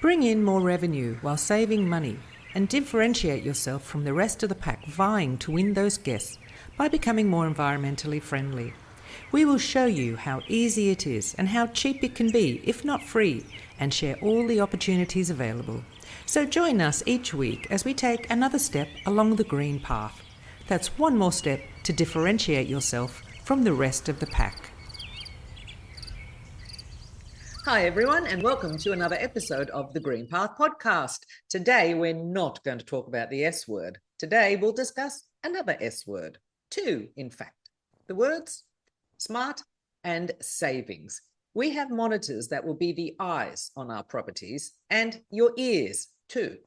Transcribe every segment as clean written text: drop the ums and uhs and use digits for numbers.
Bring in more revenue while saving money and differentiate yourself from the rest of the pack vying to win those guests by becoming more environmentally friendly. We will show you how easy it is and how cheap it can be, if not free, and share all the opportunities available. So join us each week as we take another step along the green path. That's one more step to differentiate yourself from the rest of the pack. Hi everyone, and welcome to another episode of the Green Path podcast. Today we're not going to talk about the S word. Today we'll discuss another S word. Two, in fact. The words smart and savings. We have monitors that will be the eyes on our properties and your ears too.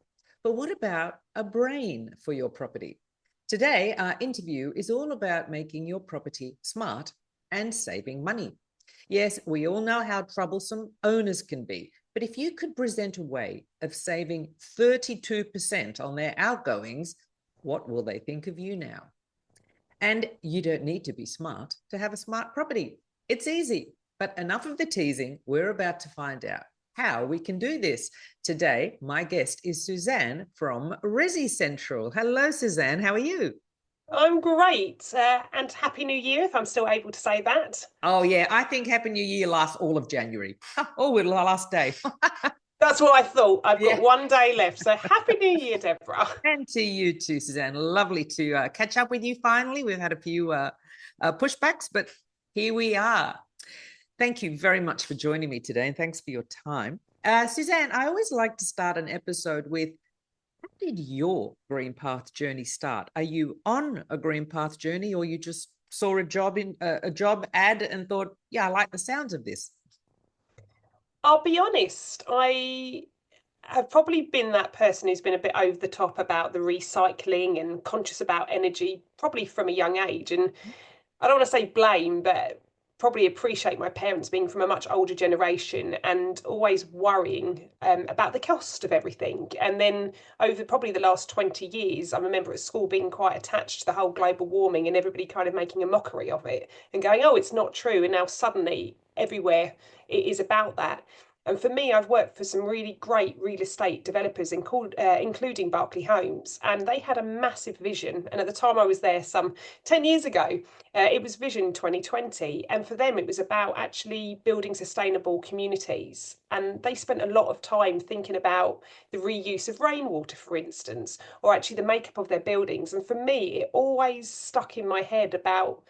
But what about a brain for your property? Today our interview is all about making your property smart and saving money. Yes, we all know how troublesome owners can be, but if you could present a way of saving 32% on their outgoings, what will they think of you now? And you don't need to be smart to have a smart property. It's easy, but enough of the teasing. We're about to find out how we can do this. Today, my guest is Suzanne from ResiCentral. Hello, Suzanne. How are you? I'm great, and Happy New Year, if I'm still able to say that. Oh, yeah, I think Happy New Year lasts all of January. Oh, the last day. That's what I thought. I've got one day left, so Happy New Year, Deborah. And to you too, Suzanne. Lovely to catch up with you finally. We've had a few pushbacks, but here we are. Thank you very much for joining me today, and thanks for your time. Suzanne, I always like to start an episode with, how did your Green Path journey start? Are you on a Green Path journey, or you just saw a job ad and thought, yeah, I like the sounds of this? I'll be honest, I have probably been that person who's been a bit over the top about the recycling and conscious about energy, probably from a young age. And I don't want to say blame, but probably appreciate my parents being from a much older generation and always worrying about the cost of everything. And then over probably the last 20 years, I remember at school being quite attached to the whole global warming and everybody kind of making a mockery of it and going, oh, it's not true. And now suddenly everywhere it is about that. And for me, I've worked for some really great real estate developers, including Berkeley Homes, and they had a massive vision. And at the time I was there some 10 years ago, it was Vision 2020. And for them, it was about actually building sustainable communities. And they spent a lot of time thinking about the reuse of rainwater, for instance, or actually the makeup of their buildings. And for me, it always stuck in my head about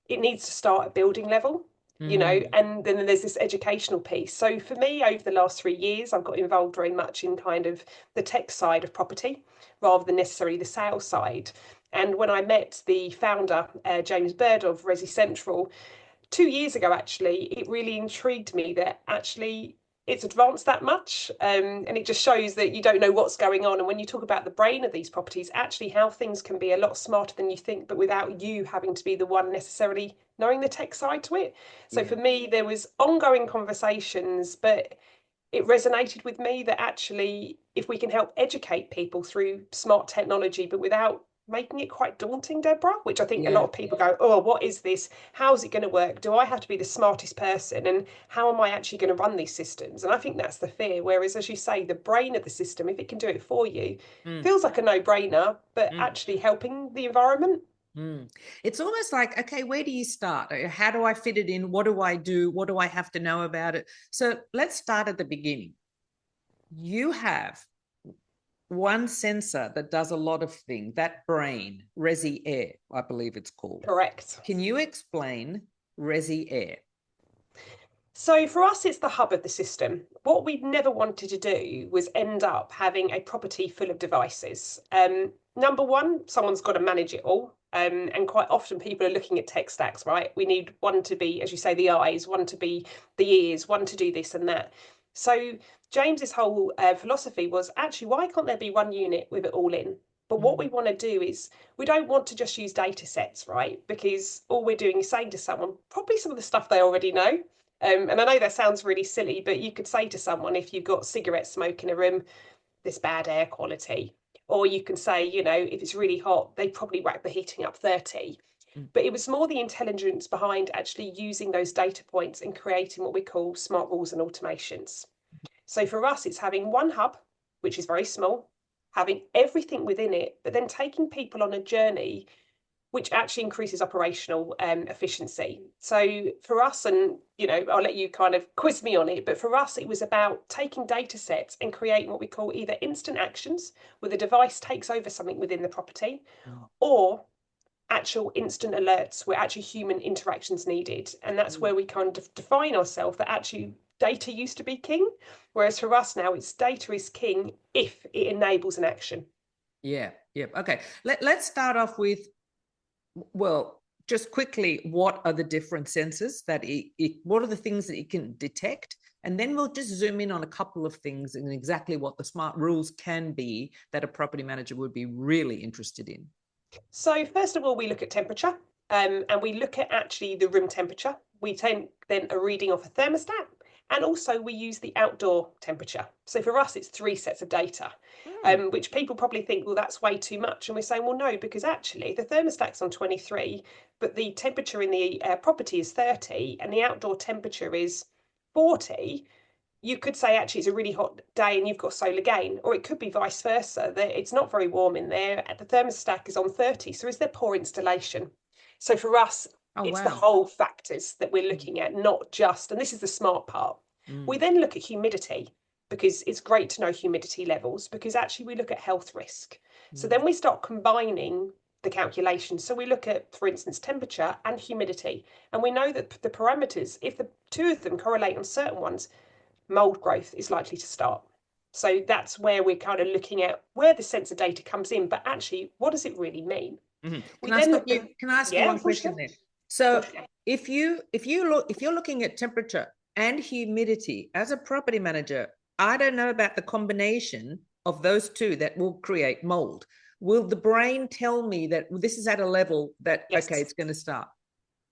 it needs to start at building level. And then there's this educational piece. So for me, over the last 3 years, I've got involved very much in kind of the tech side of property rather than necessarily the sales side. And when I met the founder, James Bird of ResiCentral, 2 years ago, actually, it really intrigued me that actually it's advanced that much. And it just shows that you don't know what's going on. And when you talk about the brain of these properties, actually how things can be a lot smarter than you think, but without you having to be the one necessarily knowing the tech side to it. So for me, there was ongoing conversations, but it resonated with me that actually, if we can help educate people through smart technology, but without making it quite daunting, Deborah, which I think a lot of people go, oh, what is this? How's it going to work? Do I have to be the smartest person? And how am I actually going to run these systems? And I think that's the fear. Whereas, as you say, the brain of the system, if it can do it for you, feels like a no-brainer, but actually helping the environment. It's almost like, okay, where do you start? How do I fit it in? What do I do? What do I have to know about it? So let's start at the beginning. You have one sensor that does a lot of things, that brain, resiAIR, I believe it's called. Correct. Can you explain resiAIR? So for us, it's the hub of the system. What we'd never wanted to do was end up having a property full of devices. Number one, someone's got to manage it all. And quite often people are looking at tech stacks, right? We need one to be, as you say, the eyes, one to be the ears, one to do this and that. So James's whole philosophy was actually, why can't there be one unit with it all in? But what we want to do is, we don't want to just use data sets, right? Because all we're doing is saying to someone, probably some of the stuff they already know. And I know that sounds really silly, but you could say to someone, if you've got cigarette smoke in a room, there's bad air quality. Or you can say, if it's really hot, they probably whack the heating up 30. But it was more the intelligence behind actually using those data points and creating what we call smart rules and automations. So for us, it's having one hub, which is very small, having everything within it, but then taking people on a journey which actually increases operational efficiency. So for us, and I'll let you kind of quiz me on it, but for us, it was about taking data sets and creating what we call either instant actions, where the device takes over something within the property, or actual instant alerts where actually human interactions needed. And that's where we kind of define ourselves that actually data used to be king, whereas for us now it's data is king if it enables an action. Yeah. Okay. Let's start off with, well, just quickly, what are the different sensors that what are the things that it can detect? And then we'll just zoom in on a couple of things and exactly what the smart rules can be that a property manager would be really interested in. So first of all, we look at temperature, and we look at actually the room temperature. We take then a reading off a thermostat, and also we use the outdoor temperature. So for us, it's 3 sets of data, which people probably think, well, that's way too much. And we're saying, well, no, because actually the thermostat's on 23, but the temperature in the property is 30, and the outdoor temperature is 40. You could say actually it's a really hot day and you've got solar gain, or it could be vice versa, that it's not very warm in there, the thermostat is on 30, so is there poor installation? So for us, it's the whole factors that we're looking at, not just, and this is the smart part, we then look at humidity, because it's great to know humidity levels, because actually we look at health risk. So then we start combining the calculations. So we look at, for instance, temperature and humidity, and we know that the parameters, if the two of them correlate on certain ones, mold growth is likely to start. So that's where we're kind of looking at where the sensor data comes in, but actually, what does it really mean? Can I ask you one question there? So if you're looking at temperature and humidity as a property manager, I don't know about the combination of those two that will create mold. Will the brain tell me that this is at a level that, okay, it's going to start?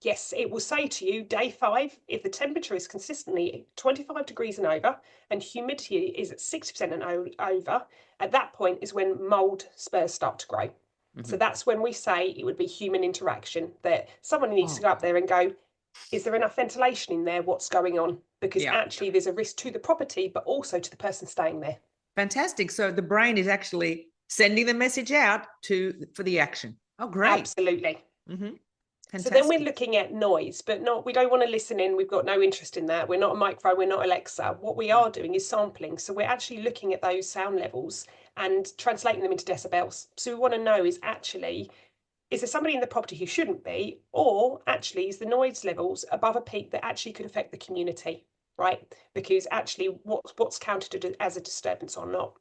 Yes, it will say to you, day 5, if the temperature is consistently 25 degrees and over, and humidity is at 60% and over, at that point is when mold spurs start to grow. So that's when we say it would be human interaction, that someone needs to go up there and go, is there enough ventilation in there? What's going on? Because actually there's a risk to the property, but also to the person staying there. Fantastic. So the brain is actually sending the message out for the action. Oh, great. Absolutely. So then we're looking at noise, but we don't want to listen in. We've got no interest in that. We're not a microphone, we're not Alexa. What we are doing is sampling. So we're actually looking at those sound levels and translating them into decibels. So we want to know is there somebody in the property who shouldn't be, or actually is the noise levels above a peak that actually could affect the community, right? Because actually what's counted as a disturbance or not.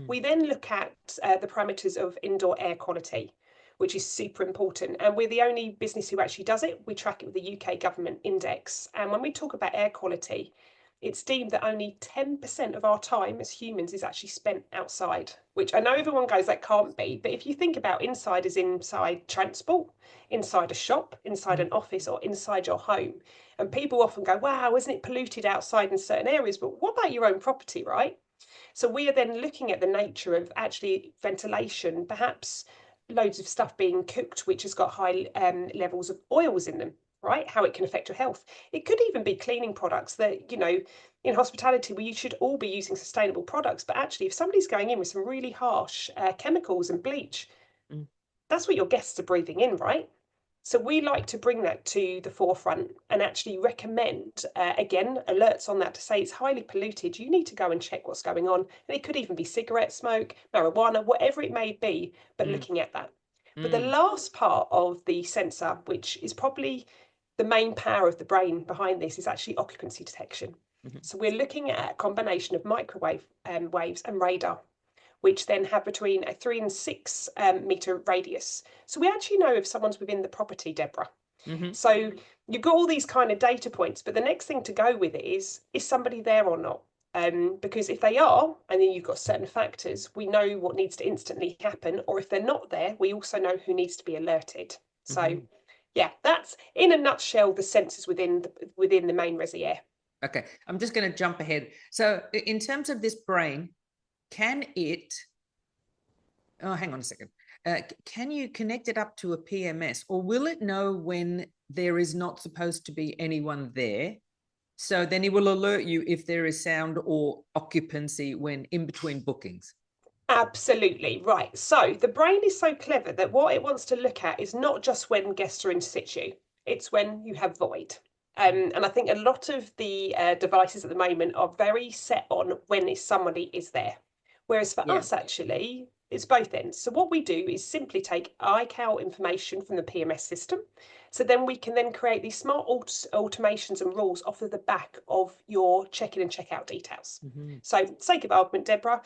We then look at the parameters of indoor air quality, which is super important. And we're the only business who actually does it. We track it with the UK government index. And when we talk about air quality, it's deemed that only 10% of our time as humans is actually spent outside, which I know everyone goes, that can't be. But if you think about inside as inside transport, inside a shop, inside an office, or inside your home, and people often go, wow, isn't it polluted outside in certain areas? But what about your own property, right? So we are then looking at the nature of actually ventilation, perhaps loads of stuff being cooked which has got high levels of oils in them, right? How it can affect your health. It could even be cleaning products that, in hospitality, we should all be using sustainable products. But actually, if somebody's going in with some really harsh chemicals and bleach, that's what your guests are breathing in, right? So we like to bring that to the forefront and actually recommend, again, alerts on that to say it's highly polluted. You need to go and check what's going on. And it could even be cigarette smoke, marijuana, whatever it may be, but looking at that. But the last part of the sensor, which is probably the main power of the brain behind this, is actually occupancy detection. So we're looking at a combination of microwave waves and radar, which then have between a 3 and 6 metre radius. So we actually know if someone's within the property, Deborah. So you've got all these kind of data points, but the next thing to go with it is somebody there or not? Because if they are, and then you've got certain factors, we know what needs to instantly happen, or if they're not there, we also know who needs to be alerted. So yeah, that's in a nutshell the sensors within the main resiAIR. Okay, I'm just going to jump ahead. So in terms of this brain, can it, oh, hang on a second. Can you connect it up to a PMS, or will it know when there is not supposed to be anyone there So then it will alert you if there is sound or occupancy when in between bookings. Absolutely right. So the brain is so clever that what it wants to look at is not just when guests are in situ, it's when you have void. And I think a lot of the devices at the moment are very set on when somebody is there. Whereas for Yeah. us, actually, it's both ends. So what we do is simply take iCal information from the PMS system. So then we can then create these smart automations and rules off of the back of your check-in and check-out details. Mm-hmm. So, sake of argument, Deborah,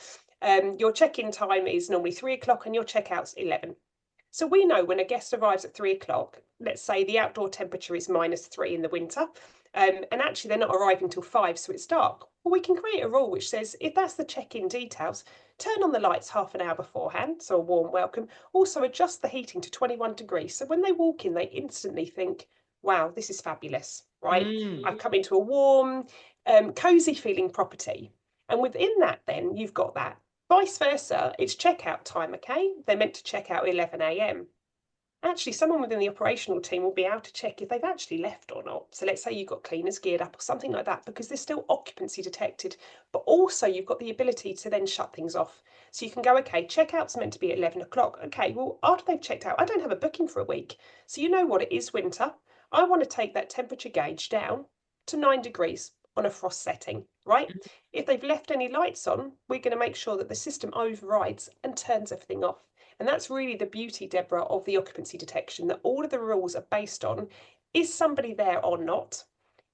your check-in time is normally 3 o'clock and your check-out's 11. So we know when a guest arrives at 3 o'clock, let's say the outdoor temperature is -3 in the winter, and actually they're not arriving till 5, so it's dark. Well, we can create a rule which says if that's the check-in details, turn on the lights half an hour beforehand, so a warm welcome. Also adjust the heating to 21 degrees, so when they walk in, they instantly think, wow, this is fabulous, right? I've come into a warm, cosy feeling property. And within that, then you've got that. Vice versa, it's checkout time, okay? They're meant to check out 11 a.m. Actually, someone within the operational team will be able to check if they've actually left or not. So let's say you've got cleaners geared up or something like that, because there's still occupancy detected, but also you've got the ability to then shut things off. So you can go, okay, checkout's meant to be at 11 o'clock. Okay, well, after they've checked out, I don't have a booking for a week. So you know what, it is winter. I want to take that temperature gauge down to 9 degrees on a frost setting, right? If they've left any lights on, we're going to make sure that the system overrides and turns everything off. And that's really the beauty, Deborah, of the occupancy detection, that all of the rules are based on, is somebody there or not?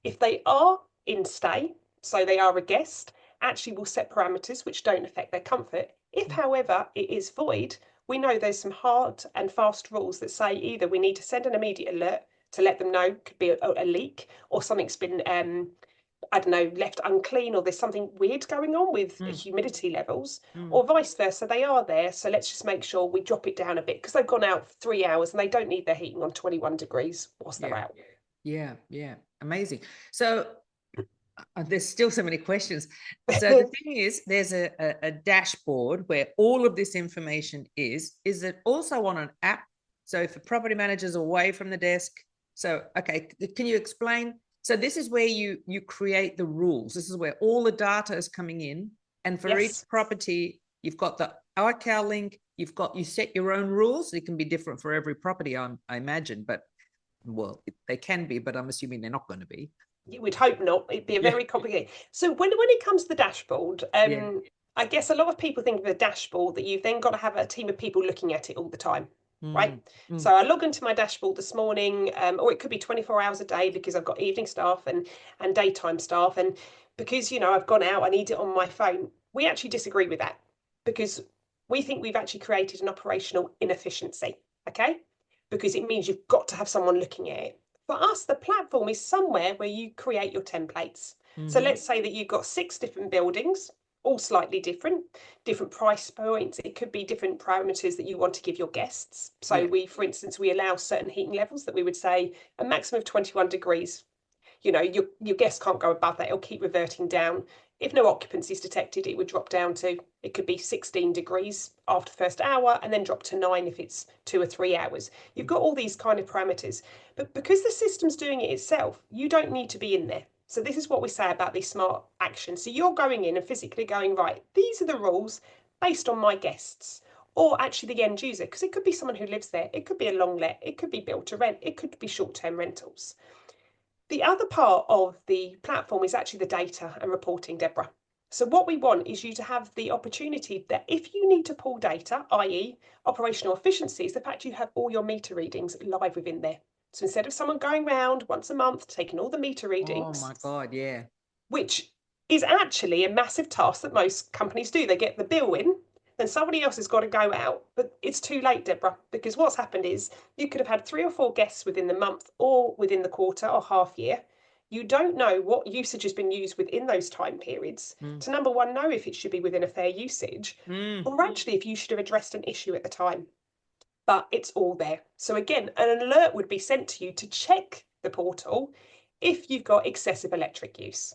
If they are in stay, so they are a guest, actually we'll set parameters which don't affect their comfort. If, however, it is void, we know there's some hard and fast rules that say either we need to send an immediate alert to let them know could be a leak, or something's been I don't know, left unclean, or there's something weird going on with humidity levels, or vice versa. They are there, so let's just make sure we drop it down a bit because they've gone out for 3 hours and they don't need their heating on 21 degrees whilst they're out. Yeah. Amazing. So there's still so many questions. So the thing is, there's a dashboard where all of this information is. Is it also on an app? So if a property manager's away from the desk, so okay, can you explain? So this is where you create the rules. This is where all the data is coming in, and for each property, you've got the iCal link. You set your own rules. It can be different for every property, I imagine, but well, they can be, but I'm assuming they're not going to be. You would hope not. It'd be a very complicated. So when it comes to the dashboard, I guess a lot of people think of a dashboard that you've then got to have a team of people looking at it all the time, right? So I log into my dashboard this morning, or it could be 24 hours a day because I've got evening staff and daytime staff, and because I've gone out, I need it on my phone. We actually disagree with that because we think we've actually created an operational inefficiency, okay? Because it means you've got to have someone looking at it. For us, the platform is somewhere where you create your templates. So let's say that you've got 6 different buildings, all slightly different price points. It could be different parameters that you want to give your guests. So for instance, we allow certain heating levels that we would say a maximum of 21 degrees. Your guests can't go above that. It'll keep reverting down. If no occupancy is detected, it would drop down to, it could be 16 degrees after the first hour and then drop to 9 if it's 2 or 3 hours. You've got all these kind of parameters. But because the system's doing it itself, you don't need to be in there. So this is what we say about these smart actions. So you're going in and physically going, right, these are the rules based on my guests. Or actually the end user, because it could be someone who lives there. It could be a long let. It could be built to rent. It could be short-term rentals. The other part of the platform is actually the data and reporting, Deborah. So what we want is you to have the opportunity that if you need to pull data, i.e. operational efficiencies, the fact you have all your meter readings live within there. So instead of someone going around once a month, taking all the meter readings. Oh my God, yeah. Which is actually a massive task that most companies do. They get the bill in, then somebody else has got to go out. But it's too late, Deborah, because what's happened is you could have had 3 or 4 guests within the month or within the quarter or half year. You don't know what usage has been used within those time periods to, number one, know if it should be within a fair usage, or actually if you should have addressed an issue at the time. But it's all there. So again, an alert would be sent to you to check the portal if you've got excessive electric use.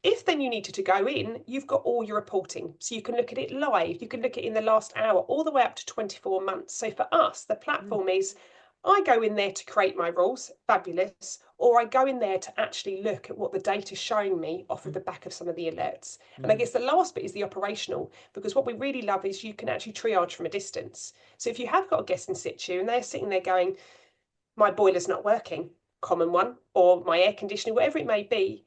If then you needed to go in, you've got all your reporting. So you can look at it live. You can look at it in the last hour, all the way up to 24 months. So for us, the platform is I go in there to create my rules, fabulous, or I go in there to actually look at what the data's showing me off of the back of some of the alerts. And I guess the last bit is the operational, because what we really love is you can actually triage from a distance. So if you have got a guest in situ and they're sitting there going, my boiler's not working, common one, or my air conditioning, whatever it may be,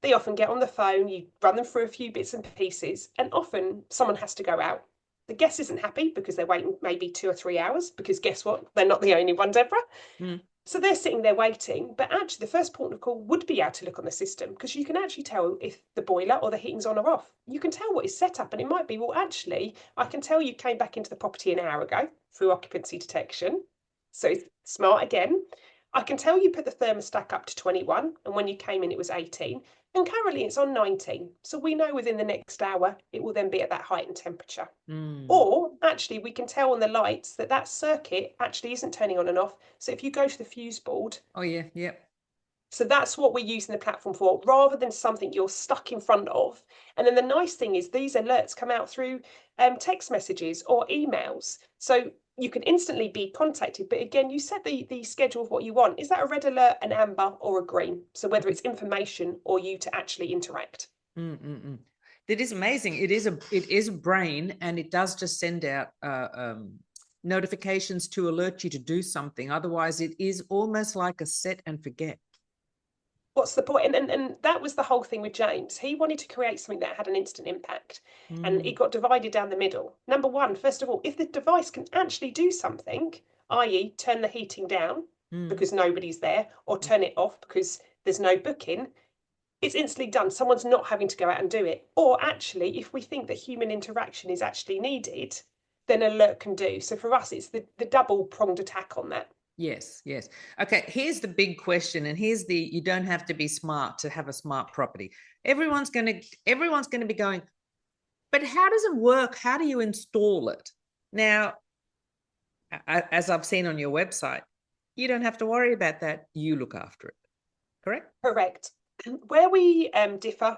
they often get on the phone, you run them through a few bits and pieces, and often someone has to go out. The guest isn't happy because they're waiting maybe 2 or 3 hours, because guess what? They're not the only one, Deborah. Mm. So they're sitting there waiting, but actually the first port of call would be able to look on the system, because you can actually tell if the boiler or the heating's on or off. You can tell what is set up, and it might be, well, actually, I can tell you came back into the property an hour ago through occupancy detection. So it's smart again. I can tell you put the thermostat up to 21, and when you came in it was 18, and currently it's on 19. So we know within the next hour it will then be at that heightened temperature. Or actually we can tell on the lights that that circuit actually isn't turning on and off. So if you go to the fuse board, Oh yeah, yep. so that's what we're using the platform for, rather than something you're stuck in front of. And then the nice thing is these alerts come out through text messages or emails. So you can instantly be contacted. But again, you set the schedule of what you want. Is that a red alert, an amber, or a green? So whether it's information or you to actually interact. That is amazing. It is a brain, and it does just send out notifications to alert you to do something. Otherwise, it is almost like a set and forget. What's the point? And that was the whole thing with James. He wanted to create something that had an instant impact, and it got divided down the middle. Number one, first of all, if the device can actually do something, i.e., turn the heating down because nobody's there, or turn it off because there's no booking, it's instantly done. Someone's not having to go out and do it. Or actually, if we think that human interaction is actually needed, then alert can do. So for us, it's the double pronged attack on that. Yes, yes. Okay, here's the big question, and here's the you don't have to be smart to have a smart property. Everyone's going to be going, but how does it work? How do you install it? Now, as I've seen on your website, you don't have to worry about that. You look after it. Correct? Correct. Where we differ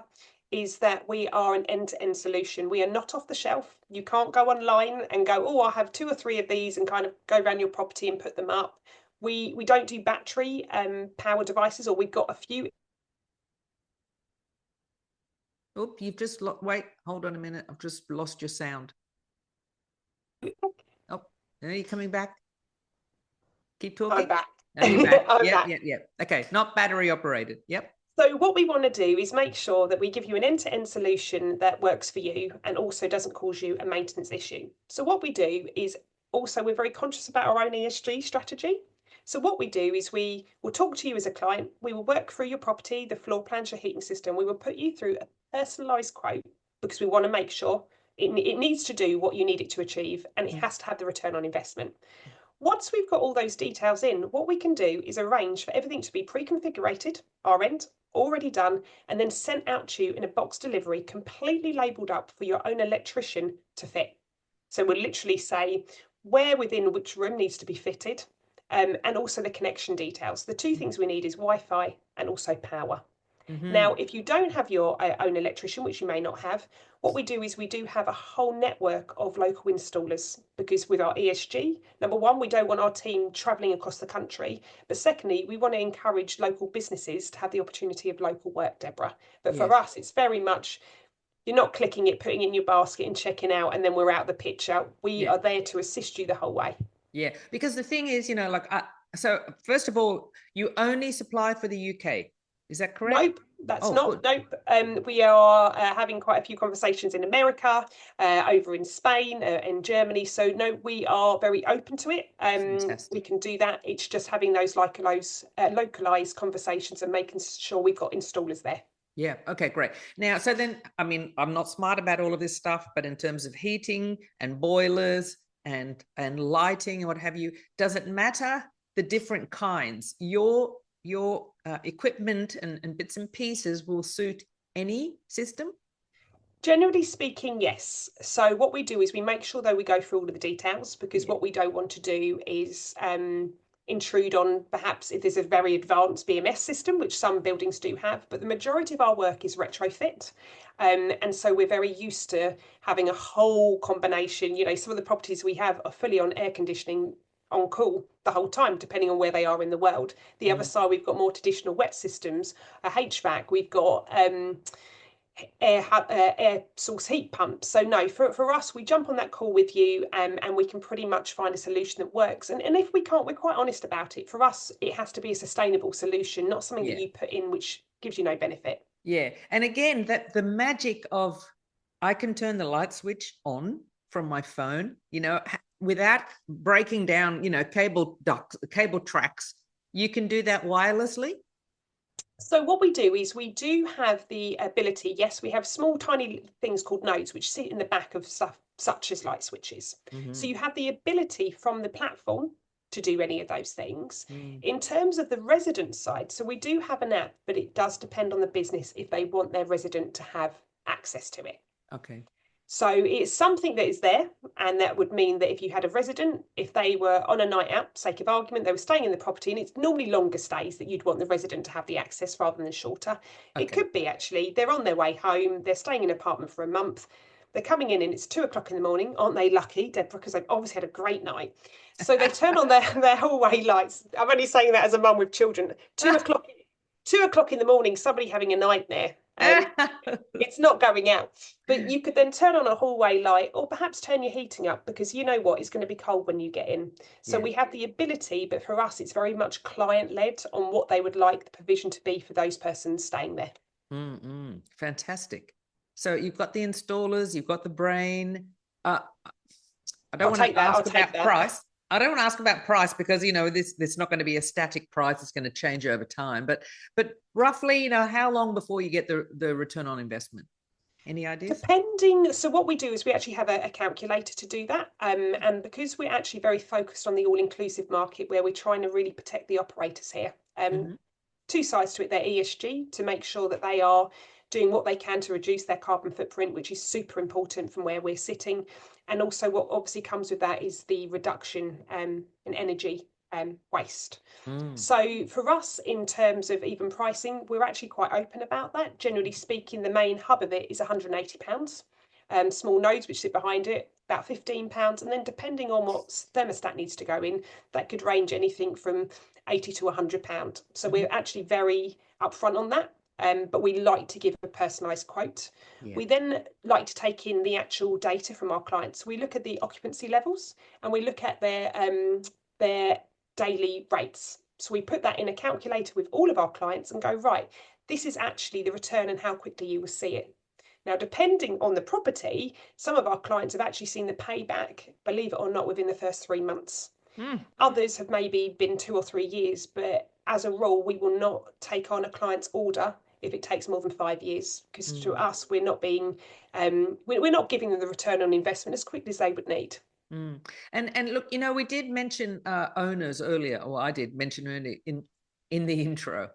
is that we are an end-to-end solution. We are not off the shelf. You can't go online and go, oh, I have 2 or 3 of these, and kind of go around your property and put them up. We don't do battery power devices, or we've got a few. Oh, you've just wait, hold on a minute. I've just lost your sound. Oh, are you coming back? Keep talking. I'm back. Oh, you're back. I'm Yep, back. yep, yep. Okay, not battery operated. Yep. So what we want to do is make sure that we give you an end-to-end solution that works for you and also doesn't cause you a maintenance issue. So what we do is also we're very conscious about our own ESG strategy. So what we do is we will talk to you as a client. We will work through your property, the floor plans, your heating system. We will put you through a personalised quote, because we want to make sure it needs to do what you need it to achieve, and it has to have the return on investment. Once we've got all those details in, what we can do is arrange for everything to be pre-configurated, our end, already done, and then sent out to you in a box delivery, completely labelled up for your own electrician to fit. So we'll literally say where within which room needs to be fitted, and also the connection details. The 2 things we need is Wi-Fi and also power. Now, if you don't have your own electrician, which you may not have, what we do is we do have a whole network of local installers, because with our ESG, number one, we don't want our team travelling across the country. But secondly, we want to encourage local businesses to have the opportunity of local work, Deborah. But for us, it's very much, you're not clicking it, putting it in your basket and checking out, and then we're out the picture. We are there to assist you the whole way. Yeah, because the thing is, so first of all, you only supply for the UK. Is that correct? Nope, that's not. Good. Nope. We are having quite a few conversations in America, over in Spain, in Germany. So no, we are very open to it. We can do that. It's just having those localized conversations and making sure we've got installers there. Yeah. Okay, great. Now, so then, I mean, I'm not smart about all of this stuff, but in terms of heating and boilers and lighting and what have you, does it matter the different kinds? Your equipment and bits and pieces will suit any system? Generally speaking, yes. So what we do is we make sure, though, we go through all of the details, because what we don't want to do is intrude on, perhaps if there's a very advanced BMS system, which some buildings do have, but the majority of our work is retrofit. And so we're very used to having a whole combination. Some of the properties we have are fully on air conditioning on call the whole time, depending on where they are in the world. The other side, we've got more traditional wet systems, a HVAC, we've got air source heat pumps. So no, for us, we jump on that call with you, and we can pretty much find a solution that works. And if we can't, we're quite honest about it. For us, it has to be a sustainable solution, not something that you put in which gives you no benefit. Yeah. And again, that the magic of, I can turn the light switch on from my phone, without breaking down, cable ducts, cable tracks. You can do that wirelessly. So what we do is we do have the ability, yes, we have small tiny things called nodes which sit in the back of stuff such as light switches. So you have the ability from the platform to do any of those things. In terms of the resident side, so we do have an app, but it does depend on the business if they want their resident to have access to it. Okay. So it's something that is there, and that would mean that if you had a resident, if they were on a night out, sake of argument, they were staying in the property, and it's normally longer stays that you'd want the resident to have the access rather than shorter. Okay. It could be actually they're on their way home, they're staying in an apartment for a month, they're coming in and it's 2 o'clock in the morning. Aren't they lucky, Deborah? Because they've obviously had a great night. So they turn on their hallway lights. I'm only saying that as a mum with children. 2 o'clock in the morning, somebody having a nightmare. It's not going out, but you could then turn on a hallway light or perhaps turn your heating up, because you know what, it's going to be cold when you get in. So we have the ability, but for us it's very much client led on what they would like the provision to be for those persons staying there. Fantastic. So you've got the installers, you've got the brain. I don't want to ask about price. I don't want to ask about price because, this not going to be a static price. It's going to change over time. But roughly, how long before you get the return on investment? Any ideas? Depending. So what we do is we actually have a calculator to do that. And because we're actually very focused on the all-inclusive market where we're trying to really protect the operators here, two sides to it. They're ESG, to make sure that they are doing what they can to reduce their carbon footprint, which is super important from where we're sitting. And also what obviously comes with that is the reduction in energy waste. So for us, in terms of even pricing, we're actually quite open about that. Generally speaking, the main hub of it is £180. Small nodes which sit behind it, about £15. And then depending on what thermostat needs to go in, that could range anything from £80 to £100. So we're actually very upfront on that. But we like to give a personalised quote. We then like to take in the actual data from our clients. We look at the occupancy levels and we look at their daily rates. So we put that in a calculator with all of our clients and go, right, this is actually the return and how quickly you will see it. Now, depending on the property, some of our clients have actually seen the payback, believe it or not, within the first 3 months. Others have maybe been 2 or 3 years, but as a rule, we will not take on a client's order if it takes more than 5 years, because to us, we're not being, we're not giving them the return on investment as quickly as they would need. And look, we did mention owners earlier, or I did mention earlier in the intro.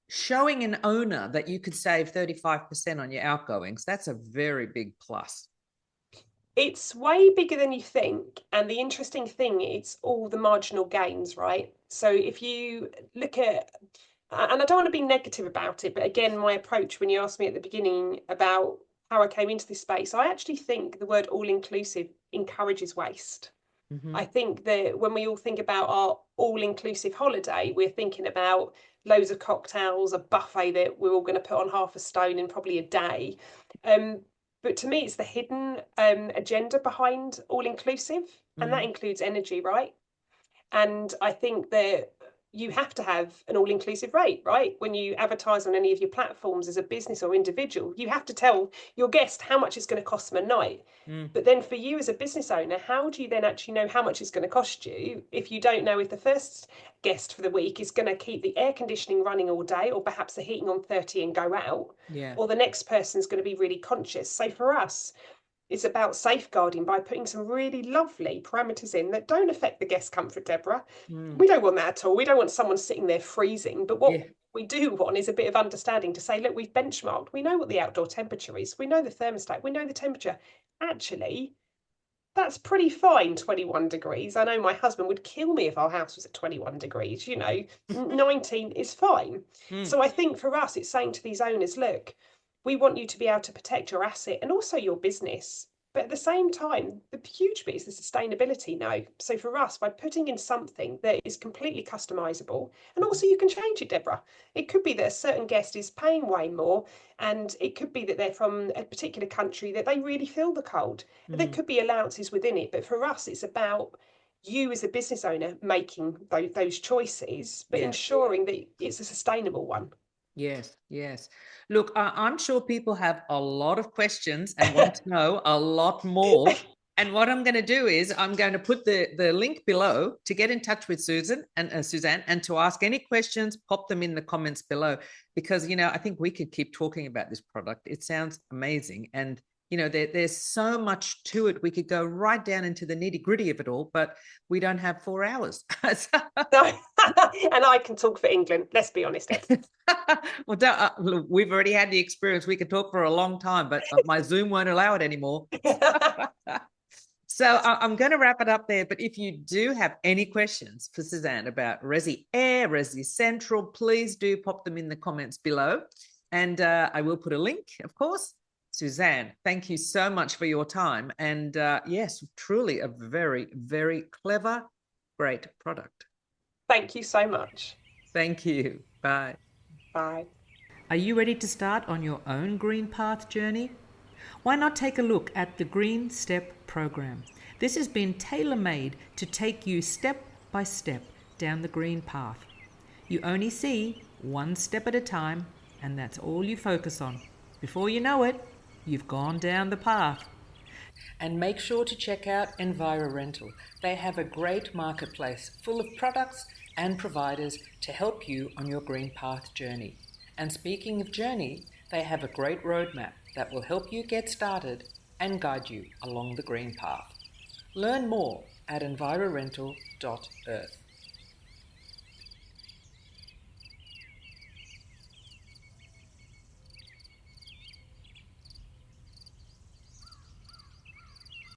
Showing an owner that you could save 35% on your outgoings, that's a very big plus. It's way bigger than you think. And the interesting thing, it's all the marginal gains, right? So if you look at, and I don't want to be negative about it, but again, my approach when you asked me at the beginning about how I came into this space, I actually think the word all-inclusive encourages waste. I think that when we all think about our all-inclusive holiday, we're thinking about loads of cocktails, a buffet that we're all going to put on half a stone in probably a day. But to me, it's the hidden agenda behind all-inclusive, and that includes energy, right? And I think that you have to have an all-inclusive rate, right? When you advertise on any of your platforms as a business or individual, you have to tell your guest how much it's going to cost them a night. But then for you as a business owner, how do you then actually know how much it's going to cost you if you don't know if the first guest for the week is going to keep the air conditioning running all day, or perhaps the heating on 30 and go out, or the next person's going to be really conscious. So for us, it's about safeguarding by putting some really lovely parameters in that don't affect the guest comfort, Deborah. We don't want that at all. We don't want someone sitting there freezing. But what we do want is a bit of understanding to say, look, we've benchmarked. We know what the outdoor temperature is. We know the thermostat. We know the temperature. Actually, that's pretty fine, 21 degrees. I know my husband would kill me if our house was at 21 degrees. 19 is fine. So I think for us, it's saying to these owners, look, we want you to be able to protect your asset and also your business. But at the same time, the huge bit is the sustainability now. So for us, by putting in something that is completely customizable, and also you can change it, Deborah. It could be that a certain guest is paying way more, and it could be that they're from a particular country that they really feel the cold. There could be allowances within it, but for us, it's about you as a business owner making those choices, but Yes. ensuring that it's a sustainable one. Yes, yes. Look, I'm sure people have a lot of questions and want to know a lot more. And what I'm going to do is I'm going to put the link below to get in touch with Suzanne and to ask any questions, pop them in the comments below, because, I think we could keep talking about this product. It sounds amazing. And, there's so much to it. We could go right down into the nitty gritty of it all, but we don't have 4 hours. And I can talk for England. Let's be honest, Ed. Well, we've already had the experience. We could talk for a long time, but my Zoom won't allow it anymore. So I'm going to wrap it up there. But if you do have any questions for Suzanne about resiAIR, ResiCentral, please do pop them in the comments below. And I will put a link, of course. Suzanne, thank you so much for your time. And yes, truly a very, very clever, great product. Thank you so much. Thank you. Bye. Bye. Are you ready to start on your own green path journey? Why not take a look at the Green Step program? This has been tailor-made to take you step by step down the green path. You only see one step at a time, and that's all you focus on. Before you know it, you've gone down the path. And make sure to check out ResiCentral. They have a great marketplace full of products and providers to help you on your green path journey. And speaking of journey, they have a great roadmap that will help you get started and guide you along the green path. Learn more at envirorental.earth.